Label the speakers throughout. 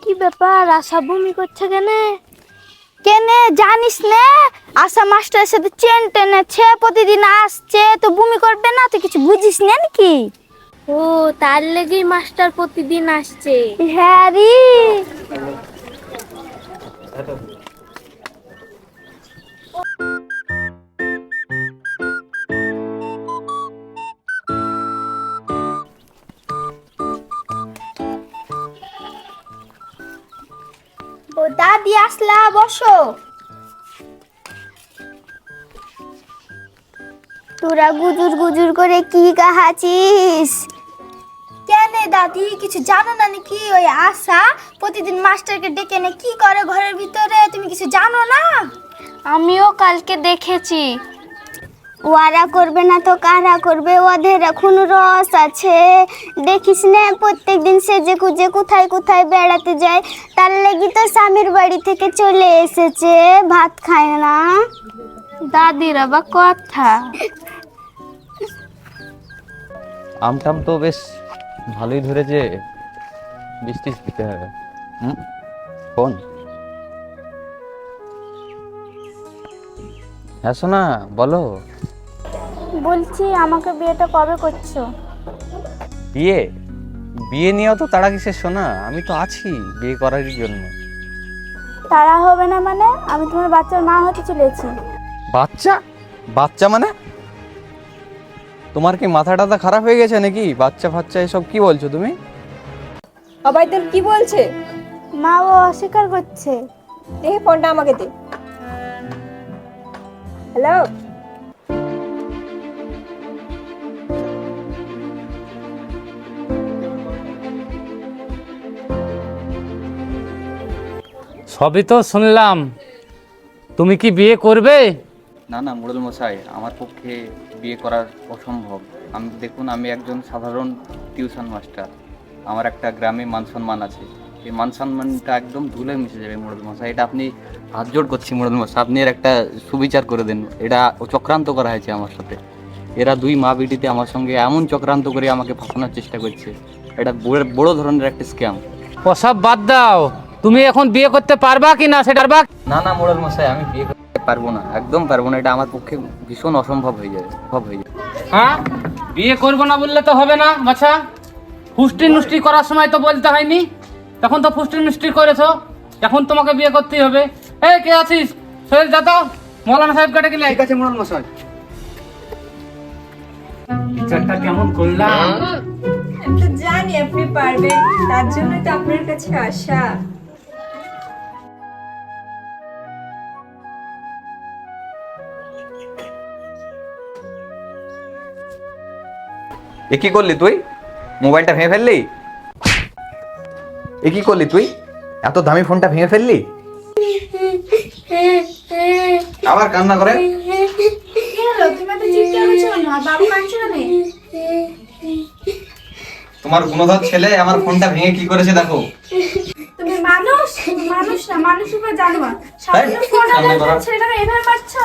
Speaker 1: কি ব্যাপার, আশা বমি করছে কেনে? কেনে জানিস না, আশা মাস্টারের সাথে চেন টেনেছে, প্রতিদিন আসছে, তো বমি করবে না? তুই কিছু বুঝিস না নাকি? ও, তার লেগেই মাস্টার প্রতিদিন আসছে। হ্যাঁ রে। ও দাদি আসলা, বসো। তোরা গুজুর গুজুর করে কি কাহাছিস? কেন দাদি, কিছু জানো না নাকি? ওই আশা প্রতিদিন মাস্টারকে ডেকে এনে কি করে ঘরের ভিতরে, তুমি কিছু জানো না? আমিও কালকে দেখেছি। ওরা করবে না তো কারা করবে? ওদের এখন রস আছে, দেখিস না প্রত্যেকদিন সেজে গুজে কোথায় কোথায় বেড়াতে যায়। তার লাগি তো স্বামীর বাড়ি থেকে চলে এসেছে, ভাত খায় না। দাদির আবার কথা।
Speaker 2: আমটাম তো বেশ ভালোই ধরেছে, বৃষ্টি দিতে হবে। কোন? হ্যাঁ সোনা, বলো।
Speaker 1: বলছি, আমাকে বিয়েটা কবে করছো?
Speaker 2: বিয়ে? বিয়ে নিয়েও তো তাড়া কিসের সোনা, আমি তো আছি বিয়ে করার জন্য।
Speaker 1: তারা হবে না মানে? আমি তোমার বাচ্চার মা হতে চলেছি।
Speaker 2: বাচ্চা? বাচ্চা মানে? তোমার কি মাথা টাথা খারাপ হয়ে গেছে নাকি? বাচ্চা ফাচ্চা এসব কি বলছো তুমি?
Speaker 3: সবাই তোর কি বলছে?
Speaker 1: মা ও অস্বীকার করছে।
Speaker 3: দেখে ফোনটা আমাকে দে। হ্যালো,
Speaker 4: সবই তো শুনলাম, তুমি কি বিয়ে করবে?
Speaker 2: না না মোড়ল মশাই, আমার পক্ষে বিয়ে করার অসম্ভব। আমি দেখুন, আমি একজন সাধারণ টিউশন মাস্টার। আমার একটা গ্রামে মান সম্মান আছে, এই মান সম্মানটা একদম ধুলে মিশে যাবে মোড়ল মশাই। এটা আপনি হাত জোড় করছি মোড়ল মশাই, আপনি এর একটা সুবিচার করে দেন। এটা চক্রান্ত করা হয়েছে আমার সাথে। এরা দুই মা বিটিতে আমার সঙ্গে এমন চক্রান্ত করে আমাকে ফাঁসানোর চেষ্টা করছে। এটা বড় ধরনের একটা স্ক্যাম।
Speaker 4: ওসব বাদ দাও, তুমি এখন বিয়ে করতে পারবা কি না সেটা?
Speaker 2: না না মোড়ল মশাই, আমি বিয়ে করতে পারবো না, একদম পারবো না। এটা আমার পক্ষে ভীষণ অসম্ভব হয়ে যাবে,
Speaker 4: হ্যাঁ, বিয়ে করবো না বললে তো হবে না বাছা। ফুষ্টি নুষ্টি করার সময় তো বলতে হয়নি, তখন তো ফুষ্টি নুষ্টি করেছো, এখন তোমাকে বিয়ে করতেই হবে। এই কে আছিস? সোহেল যা তো, মৌলানা সাহেবকে ডেকে নিয়ে আয়।
Speaker 2: ঠিক আছে মোড়ল মশাই।
Speaker 4: বিচারটা কেমন করলাম?
Speaker 3: আমি তো জানি আপনি পারবেন, তার জন্যই তো আপনার কাছে আসা।
Speaker 2: এ কি করলি তুই? মোবাইলটা ভেঙে ফেললি? এ কি করলি তুই? এত দামি ফোনটা ভেঙে ফেললি? আবার কান্না করে? তোমার গুণধর ছেলে আমার ফোনটা ভেঙে কি করেছে দেখো।
Speaker 1: তুমি মানুষ, মানুষ না, মানুষ উপর জানোয়ার। সামনে
Speaker 2: তাই?
Speaker 1: ফোন
Speaker 2: সামনে করো।
Speaker 1: ছেলেটাকে এভাবে মারছো।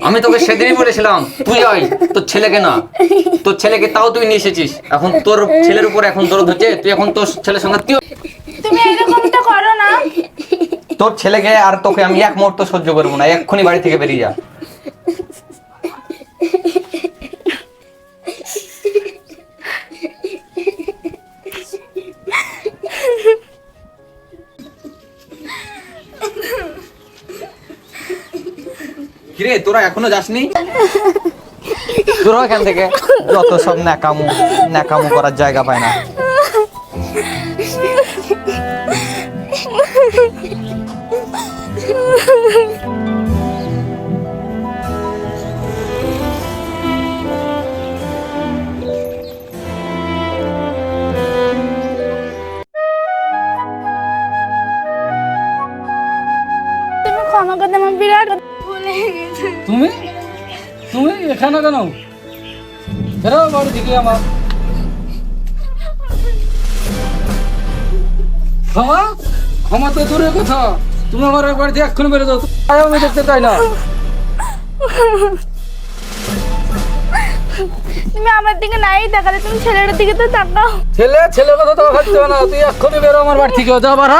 Speaker 2: আমি তোকে সেদিনই বলেছিলাম তুই আয়, তোর ছেলেকে না। তোর ছেলেকে তাও তুই নিয়ে এসেছিস, এখন তোর ছেলের উপর এখন দরদ হচ্ছে। তুই এখন তোর ছেলের সঙ্গে
Speaker 1: তুমি এরকমটা করো না।
Speaker 2: তোর ছেলেকে আর তোকে আমি এক মুহূর্ত সহ্য করবো না, এক্ষুনি বাড়ি থেকে বেরিয়ে যা। কিরে, তোরা এখনো যাসনি? তোরা এখান থেকে যত সব ন্যাকামো ন্যাকামো করার জায়গা পায় না।
Speaker 1: তুমি ক্ষমা করতে, আমার বিরাট ভুলে গেছে।
Speaker 4: তুমি তুমি এখানে কেন? বেরো বাড়ি থেকে আমার। ক্ষমা? ক্ষমা তো দূরের কথা,
Speaker 5: তুমি আমার বাড়ি থেকে এক্ষুনি বেরো যাও, আমি দেখতে চাই না।
Speaker 1: তুমি আমার দিকে নাই তাকালে, তুমি ছেলেটার দিকে তো তাকাও।
Speaker 5: ছেলে কথা তো খাচ্ছে না, তুই এক্ষুনি বেরো আমার বাড়ি থেকে, যাও বার হ।